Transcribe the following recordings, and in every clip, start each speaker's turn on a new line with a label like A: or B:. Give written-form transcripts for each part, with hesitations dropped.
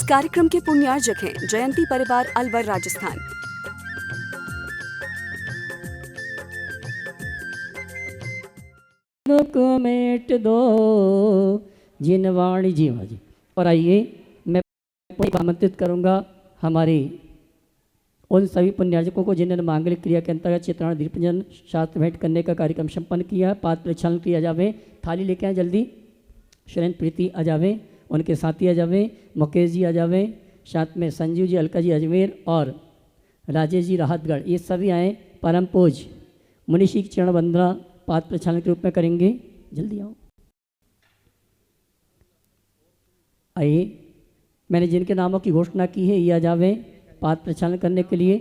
A: कार्यक्रम के पुण्यार्जक हैं जयंती परिवार अलवर राजस्थान।
B: को मेट दो जिनवाणी जी जी। और आइए मैं आमंत्रित करूंगा हमारे उन सभी पुण्यार्जकों को जिन्होंने मांगलिक क्रिया के अंतर्गत चित्राण दीपजन शास्त्र भेंट करने का कार्यक्रम संपन्न किया। पात्र प्रक्षालन किया जावे, थाली लेके आए जल्दी। शरण प्रीति आ जावे, उनके साथी आ जावे, मुकेश जी आ जावे, साथ में संजीव जी, अलका जी अजमेर और राजेश जी राहतगढ़, ये सभी आए। परम पूज मुनिषी की चरण वंदना पात्र प्रक्षालन के रूप में करेंगे। जल्दी आओ। आइए, मैंने जिनके नामों की घोषणा की है ये आ जावे पात्र प्रक्षालन करने के लिए।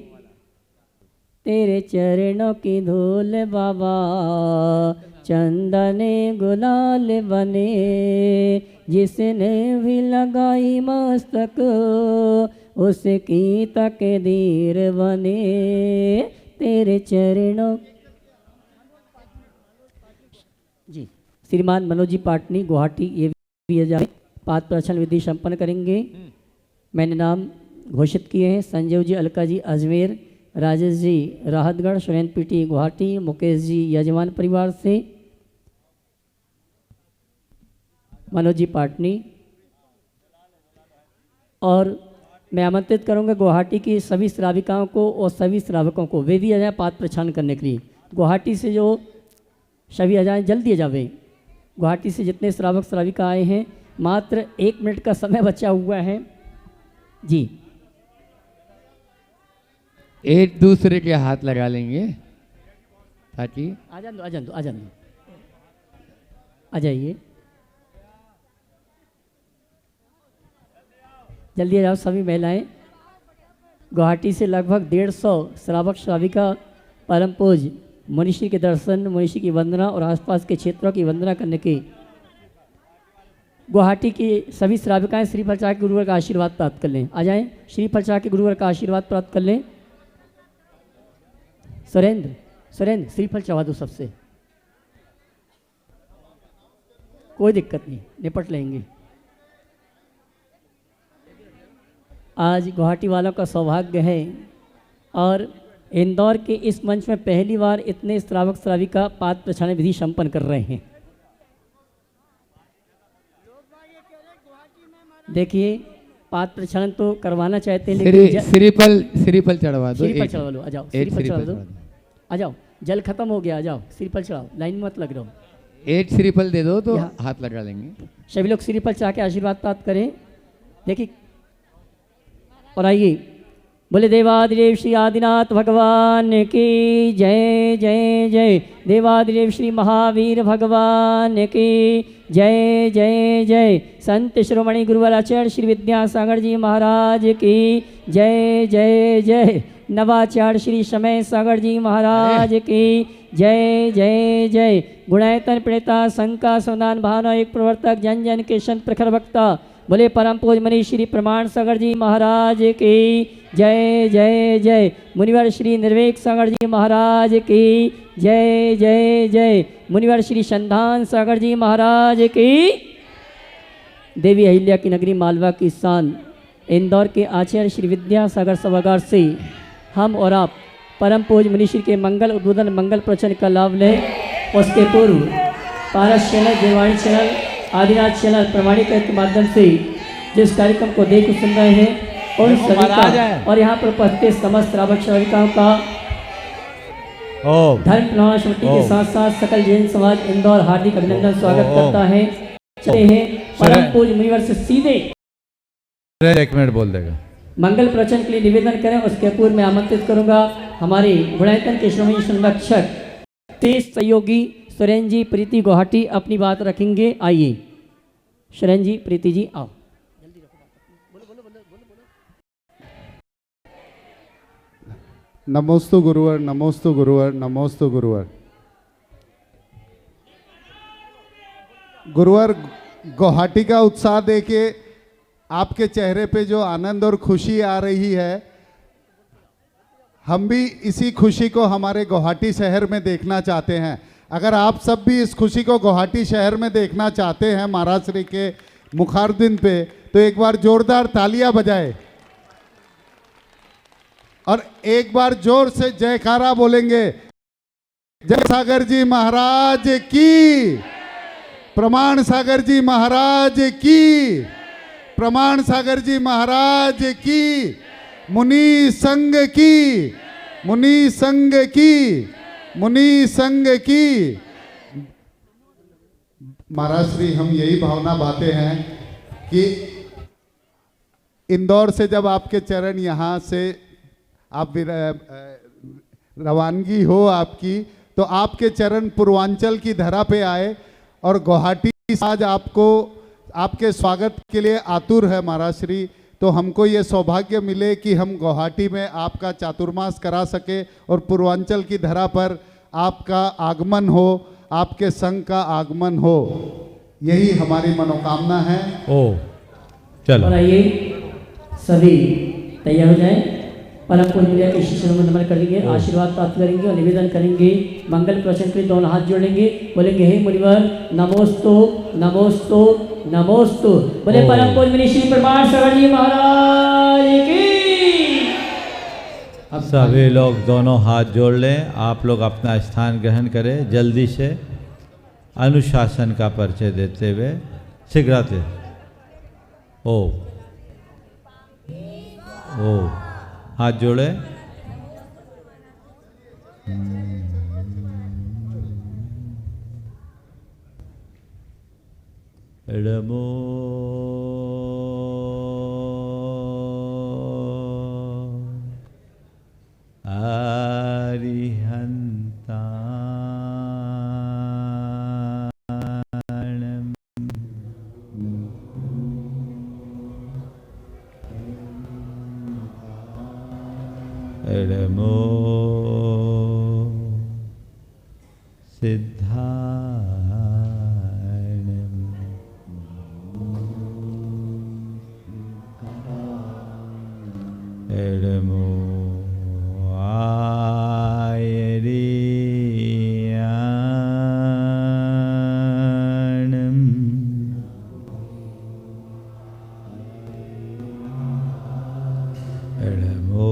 B: तेरे चरणों की धूल बाबा चंदने गुलाल बने, जिसने भी लगाई मस्तक उसकी तकदीर बने। तेरे चरणों जी। श्रीमान मनोज जी पाटनी गुवाहाटी, ये भी जाए पात्र प्रक्षालन विधि संपन्न करेंगे। मैंने नाम घोषित किए हैं। संजीव जी, अलका जी अजमेर, राजेश जी राहतगढ़, सुरेंद्र पीटी गुवाहाटी, मुकेश जी यजमान परिवार से, मनोज जी पाटनी। और मैं आमंत्रित करूंगा गुवाहाटी की सभी श्राविकाओं को और सभी श्रावकों को, वे भी आ जाए पात्र प्रक्षालन करने के लिए। गुवाहाटी से जो सभी आ जाएँ, जल्दी आ जावे। गुवाहाटी से जितने श्रावक श्राविका आए हैं, मात्र 1 मिनट का समय बचा हुआ है जी।
C: एक दूसरे के हाथ लगा लेंगे ताकि
B: आ जाइए, जल्दी आ जाओ सभी महिलाएं। गुवाहाटी से लगभग 150 श्रावक श्राविका परम पूज मनीषी के दर्शन, मनीषी की वंदना और आसपास के क्षेत्रों की वंदना करने के गुवाहाटी की सभी श्राविकाएं श्रीफल चाह के गुरुवर का आशीर्वाद प्राप्त कर लें। आ जाएं, श्रीफल चाह के गुरुवर का आशीर्वाद प्राप्त कर लें। सुरेंद्र श्रीफल चढ़ा दो सबसे, कोई दिक्कत नहीं, निपट लेंगे। आज गुवाहाटी वालों का सौभाग्य है और इंदौर के इस मंच में पहली बार इतने श्रावक श्राविका पात्र प्रक्षालन विधि संपन्न कर रहे हैं। देखिए, पात्र प्रक्षालन तो करवाना चाहते हैं लेकिन
C: श्रीफल चढ़वा दो।
B: श्रीफल चढ़वा लो, आ जाओ। श्रीफल चढ़वा दो, आ जाओ। जल खत्म हो गया, आ जाओ श्रीफल चढ़ाओ, लाइन में मत लग रहा हो।
C: 8 श्रीफल दे दो तो हाथ लगा लेंगे।
B: सभी लोग श्रीफल चाह के आशीर्वाद प्राप्त करें। देखिए, और आइए, बोले देवादिदेव श्री आदिनाथ भगवान की जय जय जय। देवादिदेव श्री महावीर भगवान की जय जय जय। संत शिरोमणि गुरुवर आचार्य श्री विद्यासागर जी महाराज की जय जय जय। नवाचार्य श्री समय सागर जी महाराज की जय जय जय। गुणायतन प्रणेता शंका समाधान भावना एक प्रवर्तक जन जन के संत प्रखर वक्ता बोले परम पूज मनीष श्री प्रमाण सागर जी महाराज की जय जय जय। मुनिवर श्री निर्वेक सागर जी महाराज की जय जय जय। मुनिवर श्री संधान सागर जी महाराज की। देवी अहिल्या की नगरी मालवा की शान इंदौर के आचार्य श्री विद्यासागर सभागार से हम और आप परम पूज मनीषी के मंगल उद्बोधन मंगल प्रवचन का लाभ लें। उसके पूर्व पारस channel, Dewani channel, Adinath channel प्रमाणिक के माध्यम से जिस कार्यक्रम को देख सुन रहे हैं उन सभी का और यहाँ पर उपस्थित समस्त श्रावक श्राविकाओं का धर्म प्रमाण समिति के साथ साथ सकल जैन समाज इंदौर हार्दिक अभिनंदन स्वागत करता है। चले हैं परम पूज मुनिवर से सीधे
C: 1 मिनट बोल देगा
B: मंगल प्रवचन के लिए निवेदन करें। उसके पूर्व मैं आमंत्रित करूंगा हमारे गुणायतन के श्रोमणी संरक्षक तेज सहयोगी सुरेंद्र जी प्रीति गुवाहाटी अपनी बात रखेंगे। आइए सुरेंद्र जी, प्रीति जी आओ।
D: नमोस्तु गुरुवर, नमोस्तु गुरुवर, नमोस्तु गुरुवर। गुरुवर, गुवाहाटी का उत्साह देखे आपके चेहरे पे जो आनंद और खुशी आ रही है, हम भी इसी खुशी को हमारे गुवाहाटी शहर में देखना चाहते हैं। अगर आप सब भी इस खुशी को गुवाहाटी शहर में देखना चाहते हैं महाराज श्री के मुखारदिन पे, तो एक बार जोरदार तालियां बजाए और एक बार जोर से जयकारा बोलेंगे। जय सागर जी महाराज की, प्रमाण सागर जी महाराज की, प्रमाण सागर जी महाराज की, मुनि संघ की, मुनि संघ की, मुनि संघ की। महाराज श्री, हम यही भावना बातें हैं कि इंदौर से जब आपके चरण यहाँ से आप रवानगी हो आपकी, तो आपके चरण पूर्वांचल की धरा पे आए और गुवाहाटी आज आपको आपके स्वागत के लिए आतुर है महाराज श्री। तो हमको ये सौभाग्य मिले कि हम गुवाहाटी में आपका चातुर्मास करा सके और पूर्वांचल की धरा पर आपका आगमन हो, आपके संघ का आगमन हो, यही हमारी मनोकामना है।
E: ओ चलो,
B: और आइए सभी तैयार हो जाएं। परम पूज्य मिलिया के शिष्य नमन कर लेंगे, आशीर्वाद प्राप्त करेंगे और निवेदन करेंगे। मंगल प्रवचन के लिए दोनों हाथ जोड़ेंगे, बोलेंगे हे मुनिवर नमोस्तु नमोस्तु नमोस्तु। बोले परम पूज्य मुनि श्री प्रमाण सागर जी महाराज की।
E: अब सभी लोग दोनों हाथ जोड़ लें। आप लोग अपना स्थान ग्रहण करें जल्दी से, अनुशासन का परिचय देते हुए शीघ्रते। ओ हाथ जोड़े। नमो आरिहंताणं नमो सिद्धाणं नमो आयरियाणं नमो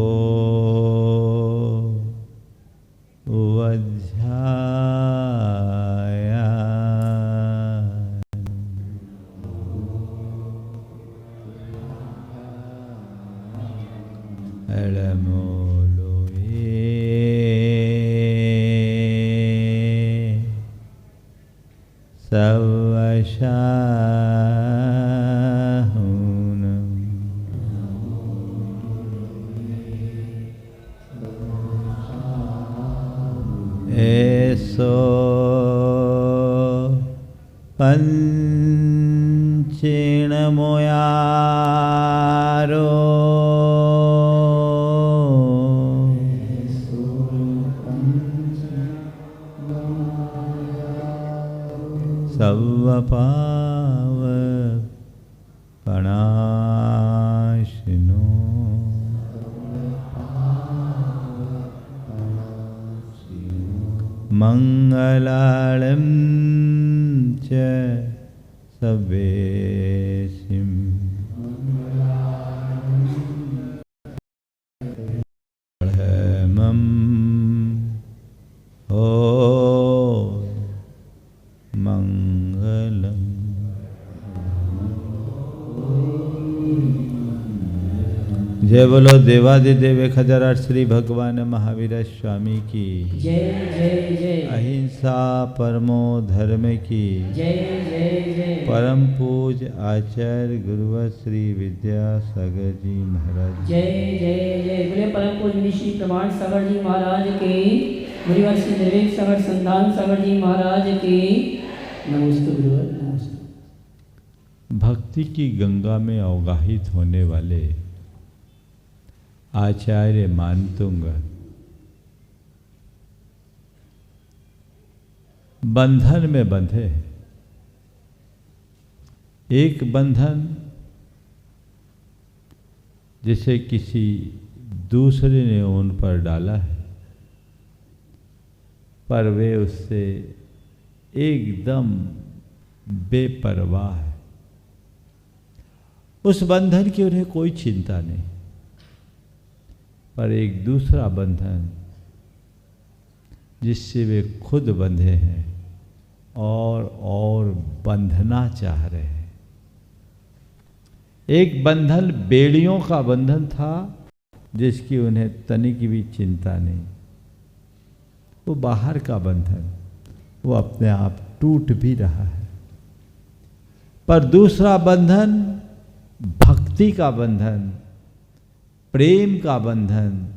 E: ऐसो पंचेण मोयारो सवपाव पणाशिनो मंगलालं च सवेशिं मम हो मंगलम। जय बोलो देवादिदेव खजराट श्री भगवान महावीर स्वामी की
B: जय जय जय।
E: अहिंसा परमो धर्म की
B: जय जय जय।
E: परम पूज आचार्य गुरुवर श्री विद्यासागर जी महाराज
B: जय जय जय। बोले परम पूज्य मुनि श्री प्रमाण सागर जी महाराज के, गुरुवर श्री निर्वेद सागर संधान सागर जी महाराज की। नमस्ते गुरुवर, नमस्ते।
E: भक्ति की गंगा में अवगाहित होने वाले आचार्य मानतुंग बंधन में बंधे। एक बंधन जिसे किसी दूसरे ने उन पर डाला है, पर वे उससे एकदम बेपरवाह है। उस बंधन की उन्हें कोई चिंता नहीं, पर एक दूसरा बंधन जिससे वे खुद बंधे हैं और बंधना चाह रहे हैं। एक बंधन बेड़ियों का बंधन था जिसकी उन्हें तनिक भी चिंता नहीं, वो बाहर का बंधन, वो अपने आप टूट भी रहा है। पर दूसरा बंधन भक्ति का बंधन, प्रेम का बंधन,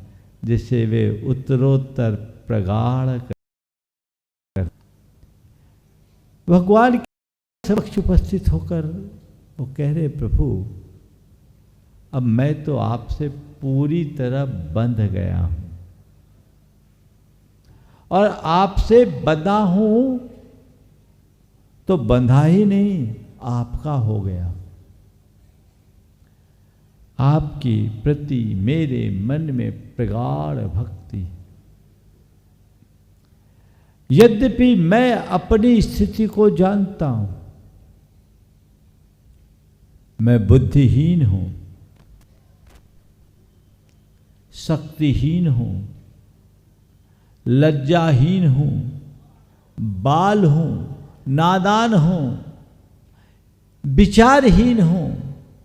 E: जिसे वे उत्तरोत्तर प्रगाढ़ कर भगवान के समक्ष उपस्थित होकर वो कह रहे, प्रभु अब मैं तो आपसे पूरी तरह बंध गया हूं और आपसे बंधा हूं तो बंधा ही नहीं, आपका हो गया। आपकी प्रति मेरे मन में प्रगाढ़ भक्ति, यद्यपि मैं अपनी स्थिति को जानता हूं, मैं बुद्धिहीन हूं, शक्तिहीन हूं, लज्जाहीन हूं, बाल हूं, नादान हूं, विचारहीन हूं,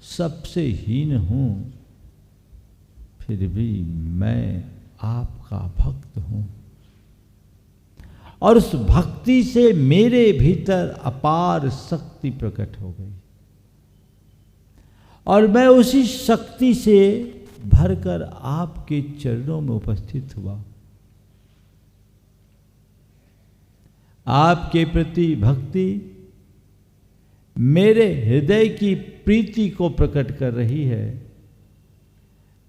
E: सबसे हीन हूं, फिर भी मैं आपका भक्त हूं। और उस भक्ति से मेरे भीतर अपार शक्ति प्रकट हो गई और मैं उसी शक्ति से भरकर आपके चरणों में उपस्थित हुआ। आपके प्रति भक्ति मेरे हृदय की प्रीति को प्रकट कर रही है।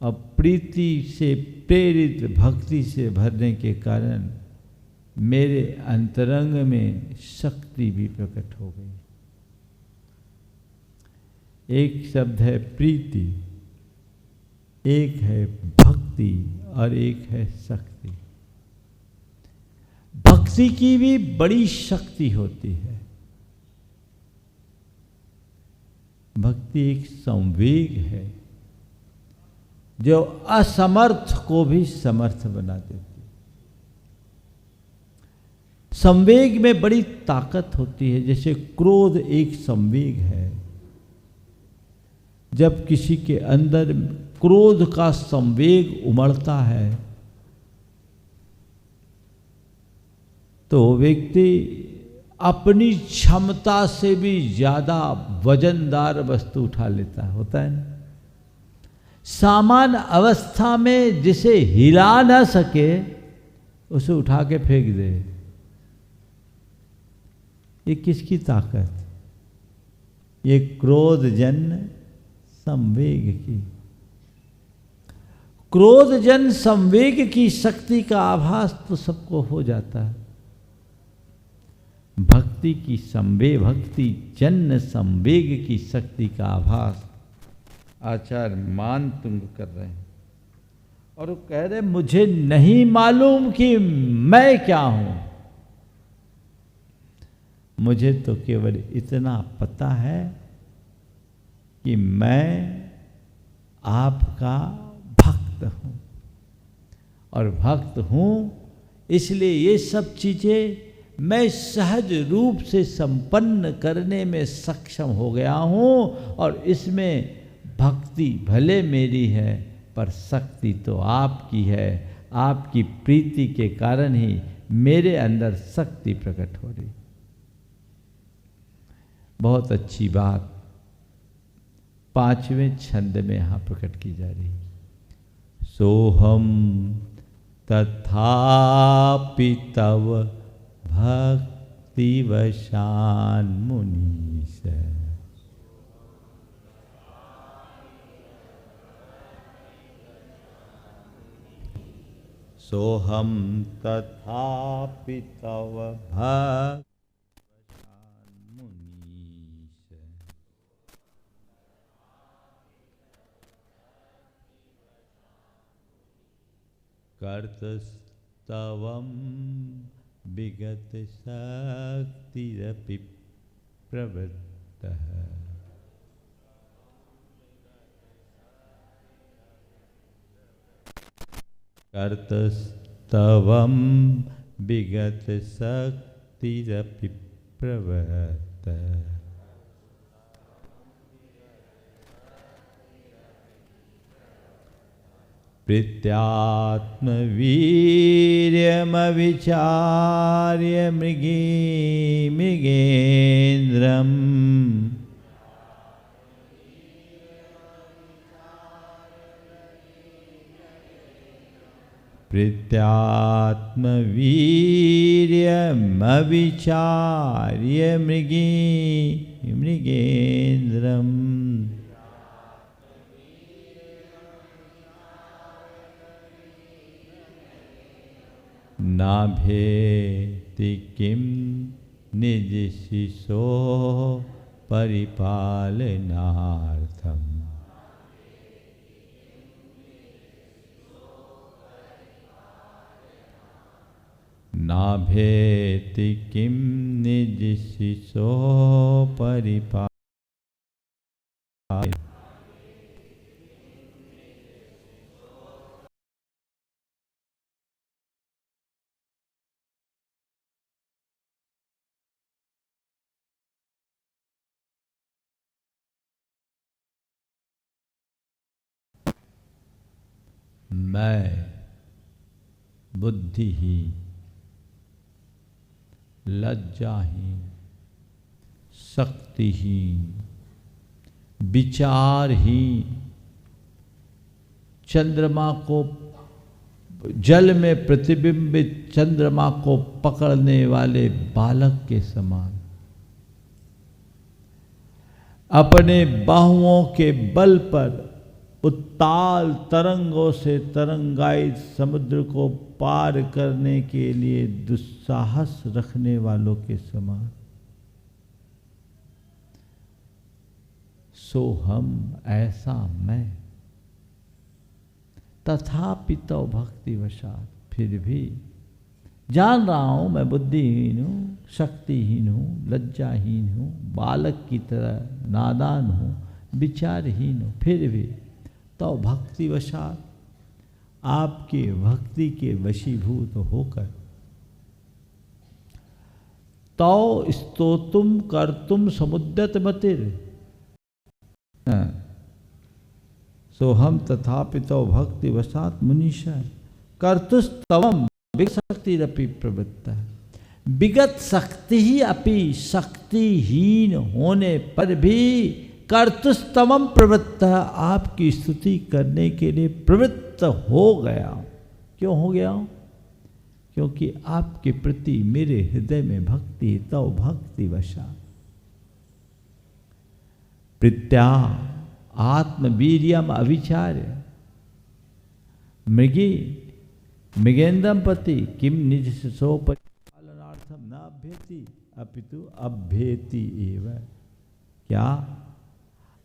E: अब प्रीति से प्रेरित भक्ति से भरने के कारण मेरे अंतरंग में शक्ति भी प्रकट हो गई। एक शब्द है प्रीति, एक है भक्ति और एक है शक्ति। भक्ति की भी बड़ी शक्ति होती है। भक्ति एक संवेग है जो असमर्थ को भी समर्थ बना देती है। संवेग में बड़ी ताकत होती है। जैसे क्रोध एक संवेग है। जब किसी के अंदर क्रोध का संवेग उमड़ता है तो व्यक्ति अपनी क्षमता से भी ज्यादा वजनदार वस्तु उठा लेता है, होता है ना। सामान्य अवस्था में जिसे हिला ना सके उसे उठा के फेंक दे। ये किसकी ताकत? ये क्रोधजन्य संवेग की। क्रोधजन्य संवेग की शक्ति का आभास तो सबको हो जाता है। भक्ति की भक्ति जन्य संवेग की शक्ति का आभास आचार्य मान तुंग कर रहे हैं और वो कह रहे मुझे नहीं मालूम कि मैं क्या हूं। मुझे तो केवल इतना पता है कि मैं आपका भक्त हूं और भक्त हूं इसलिए ये सब चीजें मैं सहज रूप से संपन्न करने में सक्षम हो गया हूं और इसमें भक्ति भले मेरी है पर शक्ति तो आपकी है। आपकी प्रीति के कारण ही मेरे अंदर शक्ति प्रकट हो रही। बहुत अच्छी बात 5वें छंद में यहां प्रकट की जा रही। सोहम तथापि तव भक्ति वशान मुनीश। सोहम तथापि तव भक्ति वशान मुनीश। कर्तस्तवम विगत शक्तिरपि प्रवृत्तः। कर्तस्तवं विगत शक्तिरपि प्रवर्त प्रीत्यात्मवीर्यमविचार्य मृगेन्द्रम् प्रीत्यात्मवीर्यमविचार्य मृगेन्द्रम् नाभेति किं निजशिशो परिपालनार्थम् नाभेति किं निजशिशो परिपालनार्थम् मैं बुद्धिहीन, लज्जाहीन, शक्तिहीन, विचारहीन, चंद्रमा को जल में प्रतिबिंबित चंद्रमा को पकड़ने वाले बालक के समान अपने बाहुओं के बल पर उत्ताल तरंगों से तरंगायित समुद्र को पार करने के लिए दुस्साहस रखने वालों के समान सो हम ऐसा मैं तथापि तो भक्तिवशात फिर भी जान रहा हूं मैं बुद्धिहीन हूं, शक्तिहीन हूं, लज्जाहीन हूं, बालक की तरह नादान हूं, विचारहीन हूं, फिर भी तो भक्तिवशात आपके भक्ति के वशीभूत होकर तो स्तोतुम कर्तुम समुद्यत मतिर सोहम तथापि तो भक्तिवशात मुनीषा कर्तुस्तवम विगत शक्तिरपि प्रवृत्ता विगत शक्ति ही अपि शक्तिहीन होने पर भी कर्तुस्तमम प्रवृत्त आपकी स्तुति करने के लिए प्रवृत्त हो गया। क्यों हो गया? क्योंकि आपके प्रति मेरे हृदय में भक्ति तो भक्तिवशा प्रत्या आत्मवीर्यम अविचार्य मृगेन्द्रम पति किम निज सो पालनार्थम न अभ्येति अपितु अभ्येति एव। क्या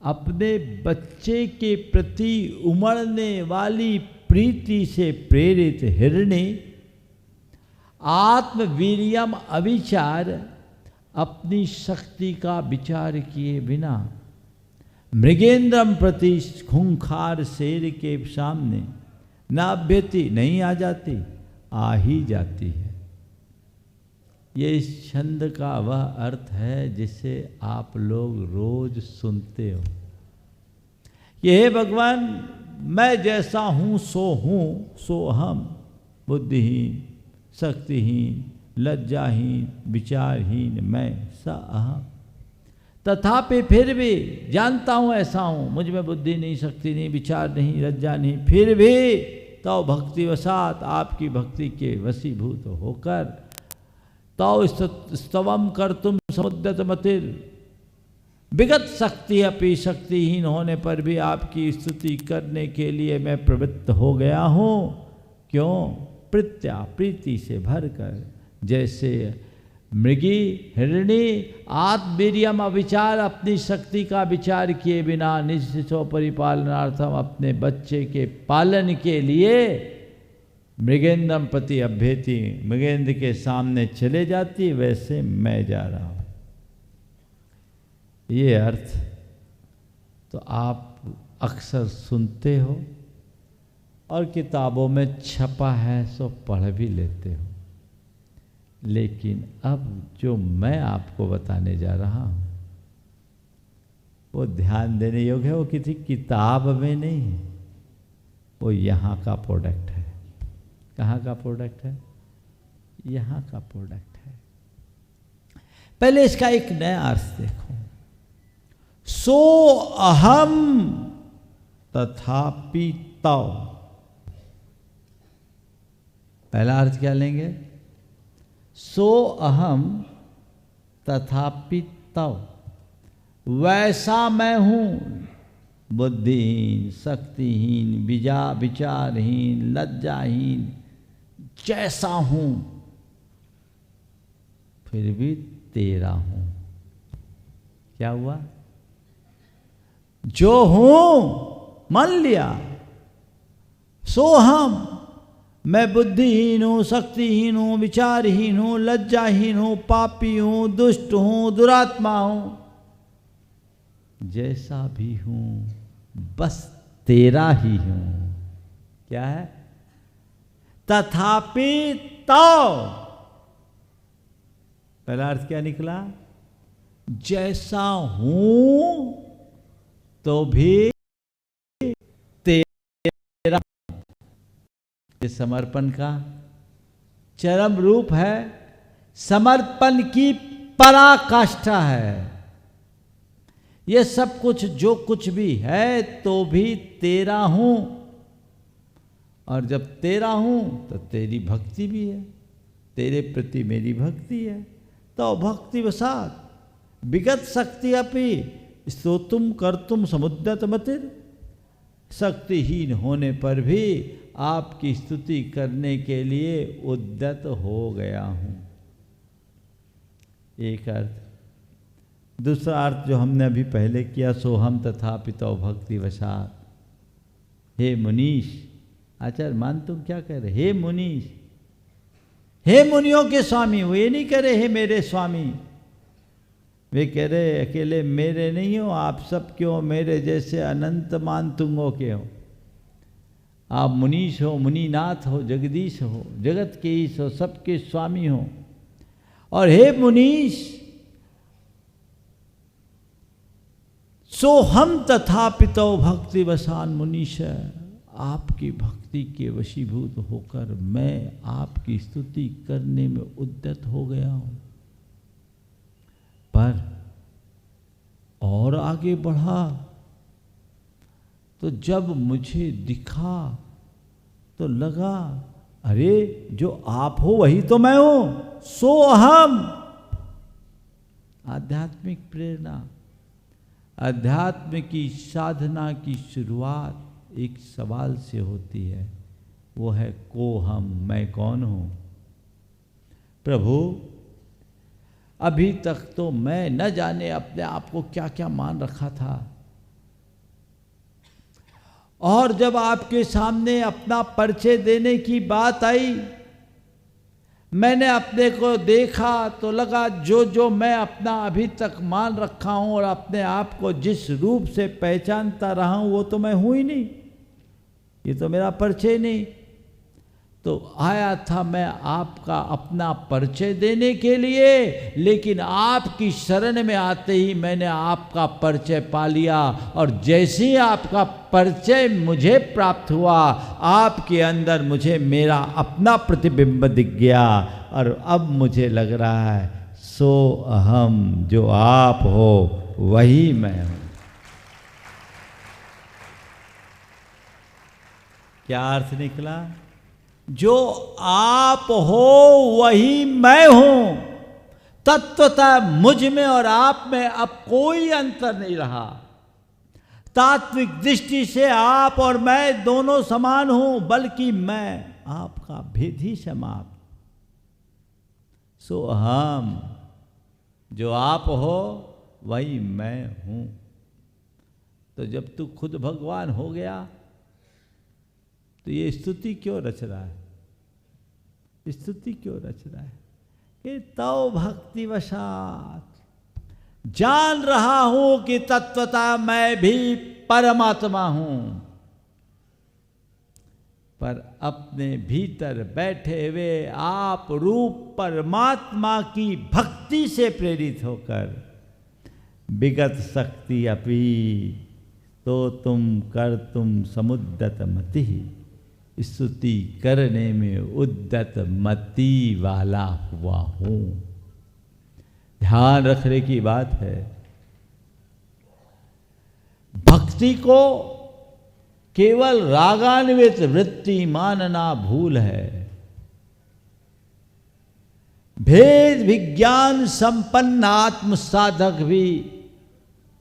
E: अपने बच्चे के प्रति उमड़ने वाली प्रीति से प्रेरित हिरण्य आत्मवीर्यम अविचार अपनी शक्ति का विचार किए बिना मृगेन्द्रम प्रति खूंखार शेर के सामने न अभ्यति नहीं आ जाती, आ ही जाती है। ये इस छंद का वह अर्थ है जिसे आप लोग रोज सुनते हो। ये भगवान मैं जैसा हूँ सो हम बुद्धिहीन, शक्तिहीन, लज्जाहीन, विचारहीन मैं स अहम तथापि फिर भी जानता हूँ ऐसा हूँ, मुझ में बुद्धि नहीं, शक्ति नहीं, विचार नहीं, लज्जा नहीं, फिर भी तो भक्तिवशात आपकी भक्ति के वशीभूत होकर तो स्तवम कर्तुम समुद्यत मतिर विगत शक्ति अपि शक्तिहीन होने पर भी आपकी स्तुति करने के लिए मैं प्रवृत्त हो गया हूँ। क्यों? प्रत्या प्रीति से भरकर जैसे मृगी हिरणी आत्मवीर्यम अविचार अपनी शक्ति का विचार किए बिना निज शिशु परिपालनार्थम अपने बच्चे के पालन के लिए मृगेन्द्रम पति अभ्येति मृगेंद्र के सामने चले जाती, वैसे मैं जा रहा हूँ। ये अर्थ तो आप अक्सर सुनते हो और किताबों में छपा है सो पढ़ भी लेते हो, लेकिन अब जो मैं आपको बताने जा रहा हूं वो ध्यान देने योग्य है। वो किसी किताब में नहीं है, वो यहाँ का प्रोडक्ट है। कहाँ का प्रोडक्ट है? यहाँ का प्रोडक्ट है। पहले इसका एक नया अर्थ देखो। सो अहम तथापि तव। पहला अर्थ क्या लेंगे? सो अहम तथापि तव। वैसा मैं हूं, बुद्धिहीन, शक्तिहीन, विचारहीन, लज्जाहीन, जैसा हूं फिर भी तेरा हूं। क्या हुआ? जो हूं मान लिया, सो हम, मैं बुद्धिहीन हूं, शक्तिहीन हूं, विचारहीन हूं, लज्जाहीन हूं, पापी हूं, दुष्ट हूं, दुरात्मा हूं, जैसा भी हूं बस तेरा ही हूं। क्या है? तथापि तव। पहला अर्थ क्या निकला? जैसा हूं तो भी तेरा। ये समर्पण का चरम रूप है, समर्पण की पराकाष्ठा है। ये सब कुछ जो कुछ भी है तो भी तेरा हूं, और जब तेरा हूं तो तेरी भक्ति भी है, तेरे प्रति मेरी भक्ति है। तो भक्ति वसात विगत शक्ति अपि स्तोतुम कर्तुम समुद्यत मतिर। शक्तिहीन होने पर भी आपकी स्तुति करने के लिए उद्यत हो गया हूं। एक अर्थ। दूसरा अर्थ जो हमने अभी पहले किया, सोहम तथापि तव भक्ति वशात। हे मुनीश, आचार्य मान तुम क्या कह रहे? हे मुनीश, हे मुनियों के स्वामी। वो ये नहीं कह रहे हे मेरे स्वामी, वे कह रहे अकेले मेरे नहीं हो, आप सब क्यों मेरे जैसे अनंत मान तुंगों के हो। आप मुनीश हो, मुनीनाथ हो, जगदीश हो, जगत के ईश हो, सबके स्वामी हो। और हे मुनीश, सो हम तथापि तव भक्ति वसान मुनीश। आपकी भक्ति के वशीभूत होकर मैं आपकी स्तुति करने में उद्यत हो गया हूं। पर और आगे बढ़ा तो जब मुझे दिखा तो लगा अरे जो आप हो वही तो मैं हूं। सो अहम। आध्यात्मिक प्रेरणा, अध्यात्म की साधना की शुरुआत एक सवाल से होती है, वो है को हम, मैं कौन हूं। प्रभु अभी तक तो मैं न जाने अपने आप को क्या क्या मान रखा था, और जब आपके सामने अपना परिचय देने की बात आई, मैंने अपने को देखा तो लगा जो जो मैं अपना अभी तक मान रखा हूं और अपने आप को जिस रूप से पहचानता रहा हूं वो तो मैं हूं ही नहीं, ये तो मेरा परिचय नहीं। तो आया था मैं आपका अपना परिचय देने के लिए, लेकिन आपकी शरण में आते ही मैंने आपका परिचय पा लिया, और जैसे ही आपका परिचय मुझे प्राप्त हुआ, आपके अंदर मुझे मेरा अपना प्रतिबिंब दिख गया, और अब मुझे लग रहा है सो अहम, जो आप हो वही मैं हूं। क्या अर्थ निकला? जो आप हो वही मैं हूं। तत्वतः मुझ में और आप में अब कोई अंतर नहीं रहा। तात्विक दृष्टि से आप और मैं दोनों समान हूं, बल्कि मैं आपका भेद ही समाप्त। सो हम, जो आप हो वही मैं हूं। तो जब तू खुद भगवान हो गया तो ये स्तुति क्यों रच रहा है? स्तुति क्यों रच रहा है? कि तव भक्ति वशात जान रहा हूं कि तत्वतः मैं भी परमात्मा हूं। पर अपने भीतर बैठे हुए आप रूप परमात्मा की भक्ति से प्रेरित होकर विगत शक्ति अपि तो तुम कर तुम समुद्दत मति, स्तुति करने में उद्दत मति वाला हुआ हूं। ध्यान रखने की बात है, भक्ति को केवल रागान्वित वृत्ति मानना भूल है। भेद विज्ञान संपन्न आत्म साधक भी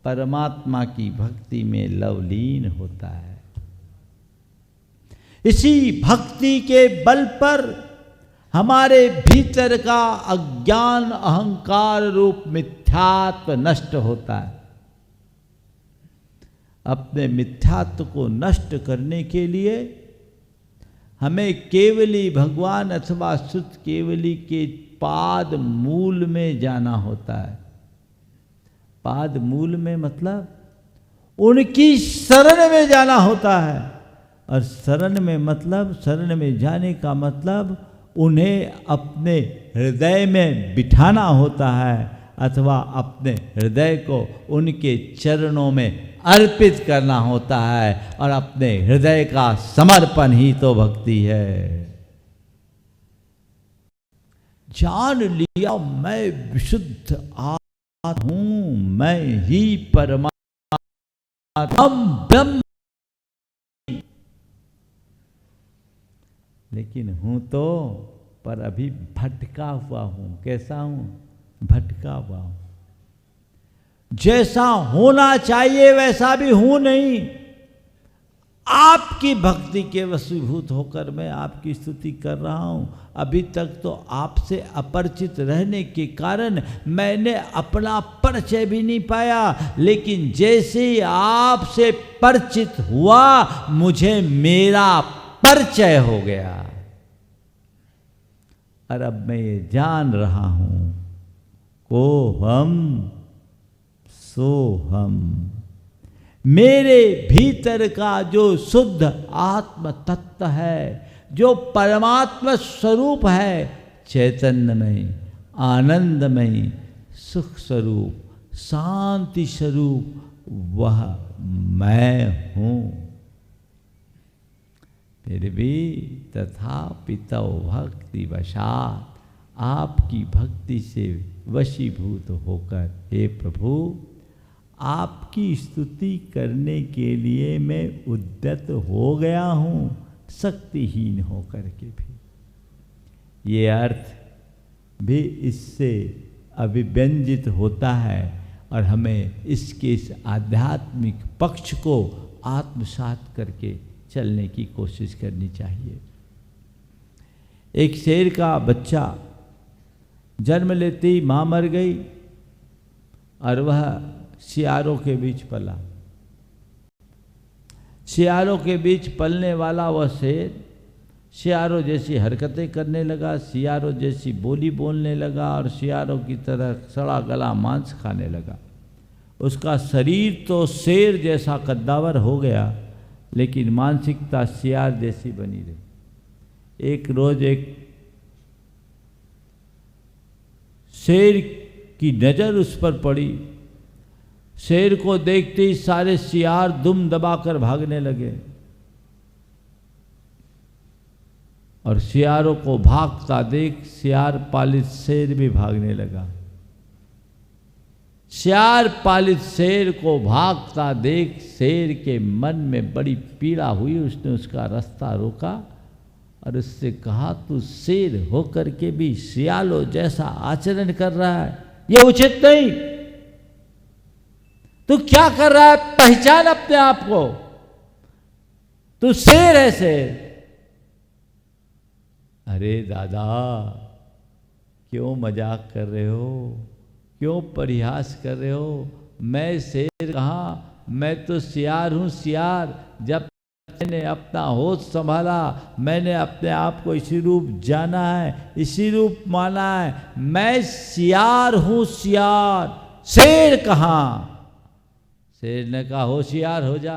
E: परमात्मा की भक्ति में लवलीन होता है। इसी भक्ति के बल पर हमारे भीतर का अज्ञान अहंकार रूप मिथ्यात्व नष्ट होता है। अपने मिथ्यात्व को नष्ट करने के लिए हमें केवली भगवान अथवा शुद्ध केवली के पाद मूल में जाना होता है। पाद मूल में मतलब उनकी शरण में जाना होता है, और शरण में मतलब, शरण में जाने का मतलब उन्हें अपने हृदय में बिठाना होता है, अथवा अपने हृदय को उनके चरणों में अर्पित करना होता है। और अपने हृदय का समर्पण ही तो भक्ति है। जान लिया मैं विशुद्ध आत्मा हूं, मैं ही परमात्मा ब्रह्म, लेकिन हूं तो, पर अभी भटका हुआ हूं। कैसा हूं? भटका हुआ हूं। जैसा होना चाहिए वैसा भी हूं नहीं। आपकी भक्ति के वशीभूत होकर मैं आपकी स्तुति कर रहा हूं। अभी तक तो आपसे अपरिचित रहने के कारण मैंने अपना परिचय भी नहीं पाया, लेकिन जैसे आपसे परिचित हुआ मुझे मेरा परिचय हो गया। और अब मैं ये जान रहा हूं, को हम सो हम। मेरे भीतर का जो शुद्ध आत्म तत्व है, जो परमात्मा स्वरूप है, चैतन्यमय, आनंदमय, सुख स्वरूप, शांति स्वरूप, वह मैं हूं। फिर भी तथापि तव भक्ति वशात, आपकी भक्ति से वशीभूत होकर, हे प्रभु, आपकी स्तुति करने के लिए मैं उद्यत हो गया हूँ, शक्तिहीन होकर के भी। ये अर्थ भी इससे अभिव्यंजित होता है, और हमें इसके इस आध्यात्मिक पक्ष को आत्मसात करके चलने की कोशिश करनी चाहिए। एक शेर का बच्चा जन्म लेते ही माँ मर गई, और वह सियारों के बीच पला। सियारों के बीच पलने वाला वह शेर सियारों जैसी हरकतें करने लगा, सियारों जैसी बोली बोलने लगा, और सियारों की तरह सड़ा गला मांस खाने लगा। उसका शरीर तो शेर जैसा कद्दावर हो गया, लेकिन मानसिकता सियार जैसी बनी रही। एक रोज एक शेर की नज़र उस पर पड़ी। शेर को देखते ही सारे सियार दुम दबाकर भागने लगे, और सियारों को भागता देख सियार पालित शेर भी भागने लगा। सियार पालित शेर को भागता देख शेर के मन में बड़ी पीड़ा हुई। उसने उसका रास्ता रोका और उससे कहा, तू शेर होकर के भी सियालों जैसा आचरण कर रहा है, ये उचित नहीं। तू क्या कर रहा है? पहचान अपने आप को, तू शेर है शेर। अरे दादा, क्यों मजाक कर रहे हो, क्यों परिहास कर रहे हो? मैं शेर कहाँ, मैं तो सियार हूँ सियार। जब मैंने अपना होश संभाला, मैंने अपने आप को इसी रूप जाना है, इसी रूप माना है। मैं सियार हूँ सियार, शेर कहाँ? शेर ने कहा, होशियार हो जा।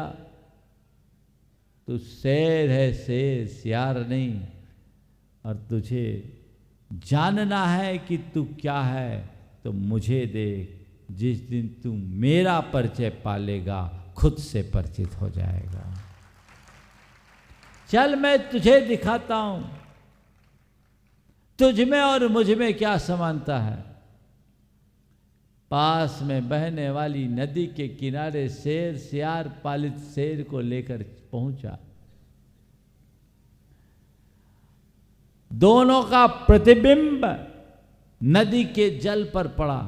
E: तू शेर है, शेर सियार नहीं। और तुझे जानना है कि तू क्या है तो मुझे देख, जिस दिन तू मेरा परिचय पालेगा खुद से परिचित हो जाएगा। चल मैं तुझे दिखाता हूं तुझ में और मुझ में क्या समानता है। पास में बहने वाली नदी के किनारे शेर सियार पालित शेर को लेकर पहुंचा। दोनों का प्रतिबिंब नदी के जल पर पड़ा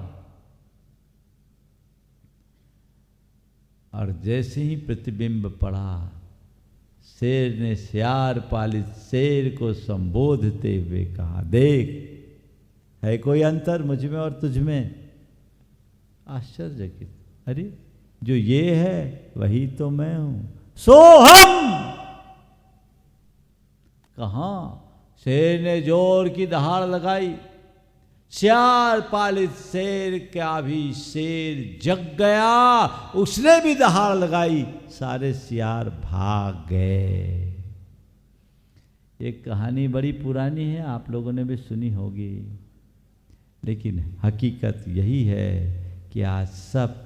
E: और जैसे ही प्रतिबिंब पड़ा, शेर ने सियार पालित शेर को संबोधते हुए कहा, देख है कोई अंतर मुझ में और तुझ में? आश्चर्यचकित, अरे जो ये है वही तो मैं हूं। सोहम। कहां? शेर ने जोर की दहाड़ लगाई। सियार पालित शेर का भी शेर जग गया, उसने भी दहाड़ लगाई, सारे सियार भाग गए। ये कहानी बड़ी पुरानी है, आप लोगों ने भी सुनी होगी, लेकिन हकीकत यही है कि आज सब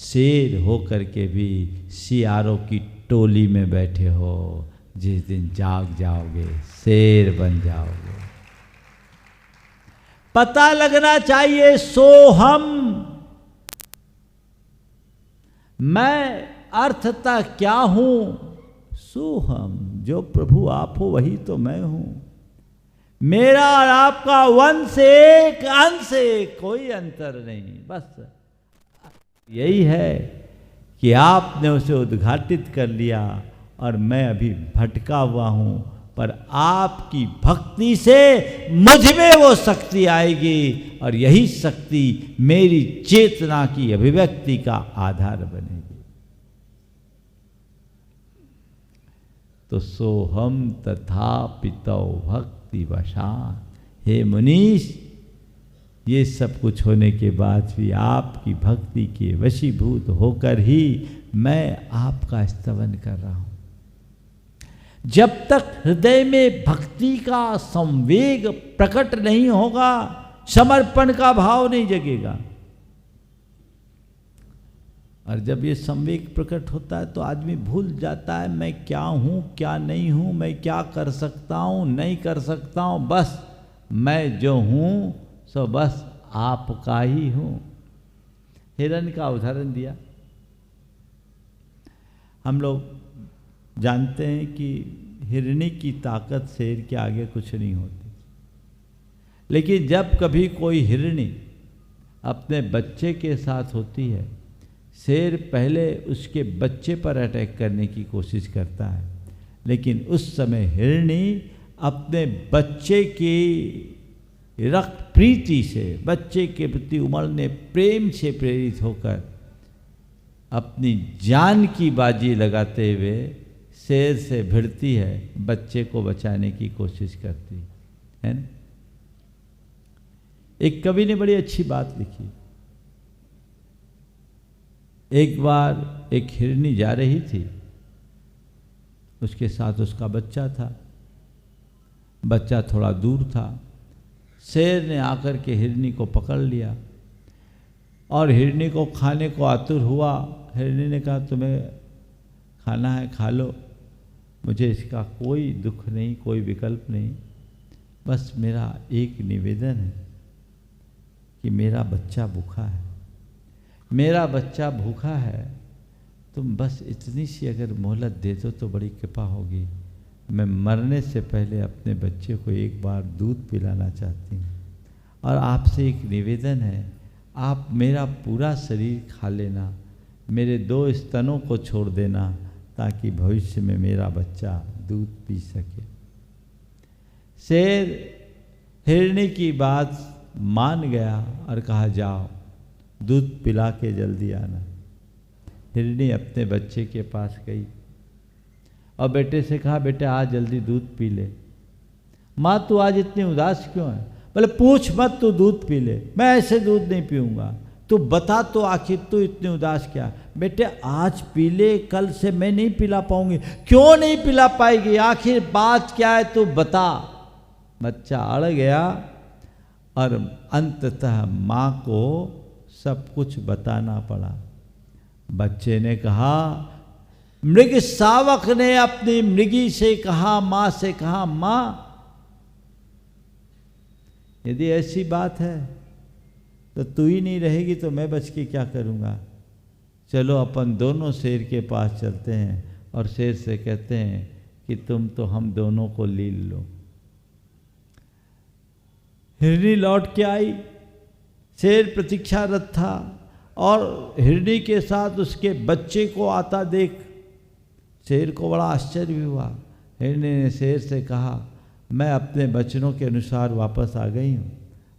E: शेर होकर के भी सियारों की टोली में बैठे हो। जिस दिन जाग जाओगे शेर बन जाओगे। पता लगना चाहिए सोहम, मैं अर्थता क्या हूं? सोहम, जो प्रभु आप हो वही तो मैं हूं। मेरा और आपका वंश एक, अंश एक, कोई अंतर नहीं। बस यही है कि आपने उसे उद्घाटित कर लिया और मैं अभी भटका हुआ हूं, पर आपकी भक्ति से मुझ में वो शक्ति आएगी और यही शक्ति मेरी चेतना की अभिव्यक्ति का आधार बनेगी। तो सोहम तथापितौ भक्ति वशान। हे मुनीश, ये सब कुछ होने के बाद भी आपकी भक्ति के वशीभूत होकर ही मैं आपका स्तवन कर रहा हूं। जब तक हृदय में भक्ति का संवेग प्रकट नहीं होगा, समर्पण का भाव नहीं जगेगा। और जब ये संवेग प्रकट होता है तो आदमी भूल जाता है मैं क्या हूं क्या नहीं हूं, मैं क्या कर सकता हूं नहीं कर सकता हूं। बस मैं जो हूं सो बस आपका ही हूं। हिरण का उदाहरण दिया। हम लोग जानते हैं कि हिरणी की ताकत शेर के आगे कुछ नहीं होती, लेकिन जब कभी कोई हिरणी अपने बच्चे के साथ होती है, शेर पहले उसके बच्चे पर अटैक करने की कोशिश करता है, लेकिन उस समय हिरणी अपने बच्चे की रक्त प्रीति से, बच्चे के प्रति उमड़ने प्रेम से प्रेरित होकर अपनी जान की बाजी लगाते हुए शेर से भिड़ती है, बच्चे को बचाने की कोशिश करती है ना। एक कवि ने बड़ी अच्छी बात लिखी। एक बार एक हिरनी जा रही थी, उसके साथ उसका बच्चा था। बच्चा थोड़ा दूर था। शेर ने आकर के हिरनी को पकड़ लिया और हिरनी को खाने को आतुर हुआ। हिरनी ने कहा तुम्हें खाना है खा लो, मुझे इसका कोई दुख नहीं, कोई विकल्प नहीं। बस मेरा एक निवेदन है कि मेरा बच्चा भूखा है, मेरा बच्चा भूखा है, तुम बस इतनी सी अगर मोहलत दे दो तो बड़ी कृपा होगी। मैं मरने से पहले अपने बच्चे को एक बार दूध पिलाना चाहती हूँ और आपसे एक निवेदन है, आप मेरा पूरा शरीर खा लेना, मेरे 2 स्तनों को छोड़ देना ताकि भविष्य में मेरा बच्चा दूध पी सके। शेर हिरनी की बात मान गया और कहा जाओ दूध पिला के जल्दी आना। हिरनी अपने बच्चे के पास गई और बेटे से कहा बेटे आज जल्दी दूध पी ले। माँ तू आज इतनी उदास क्यों है? बोले पूछ मत, तू दूध पी ले। मैं ऐसे दूध नहीं पीऊँगा, तो बता तो आखिर तू इतनी उदास क्या? बेटे आज पी ले, कल से मैं नहीं पिला पाऊंगी। क्यों नहीं पिला पाएगी? आखिर बात क्या है तू बता। बच्चा अड़ गया और अंततः माँ को सब कुछ बताना पड़ा। बच्चे ने कहा, मृग शावक ने अपनी मृगी से कहा, माँ से कहा, माँ यदि ऐसी बात है तो तू ही नहीं रहेगी तो मैं बच के क्या करूँगा। चलो अपन दोनों शेर के पास चलते हैं और शेर से कहते हैं कि तुम तो हम दोनों को लील लो। हिरनी लौट के आई, शेर प्रतीक्षारत था और हिरनी के साथ उसके बच्चे को आता देख शेर को बड़ा आश्चर्य हुआ। हिरनी ने शेर से कहा, मैं अपने वचनों के अनुसार वापस आ गई हूँ,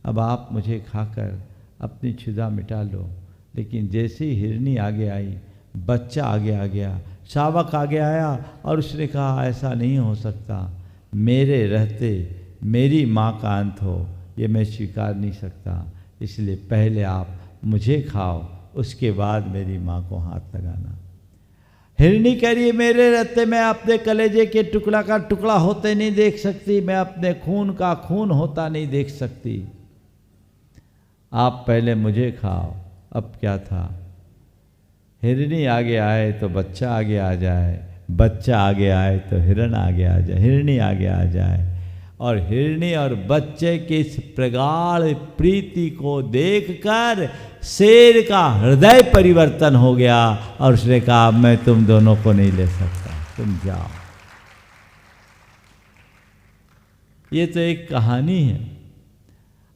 E: अब आप मुझे खाकर अपनी क्षुधा मिटा लो। लेकिन जैसे ही हिरनी आगे आई, बच्चा आगे आ गया, शावक आगे आया और उसने कहा, ऐसा नहीं हो सकता, मेरे रहते मेरी माँ का अंत हो ये मैं स्वीकार नहीं सकता, इसलिए पहले आप मुझे खाओ, उसके बाद मेरी माँ को हाथ लगाना। हिरनी कह रही, मेरे रहते मैं अपने कलेजे के टुकड़ा का टुकड़ा होते नहीं देख सकती, मैं अपने खून का खून होता नहीं देख सकती, आप पहले मुझे खाओ। अब क्या था, हिरनी आगे आए तो बच्चा आगे आ जाए, बच्चा आगे आए तो हिरण आगे आ जाए, हिरनी आगे आ जाए। और हिरनी और बच्चे की इस प्रगाढ़ प्रीति को देखकर शेर का हृदय परिवर्तन हो गया और उसने कहा, मैं तुम दोनों को नहीं ले सकता, तुम जाओ। ये तो एक कहानी है।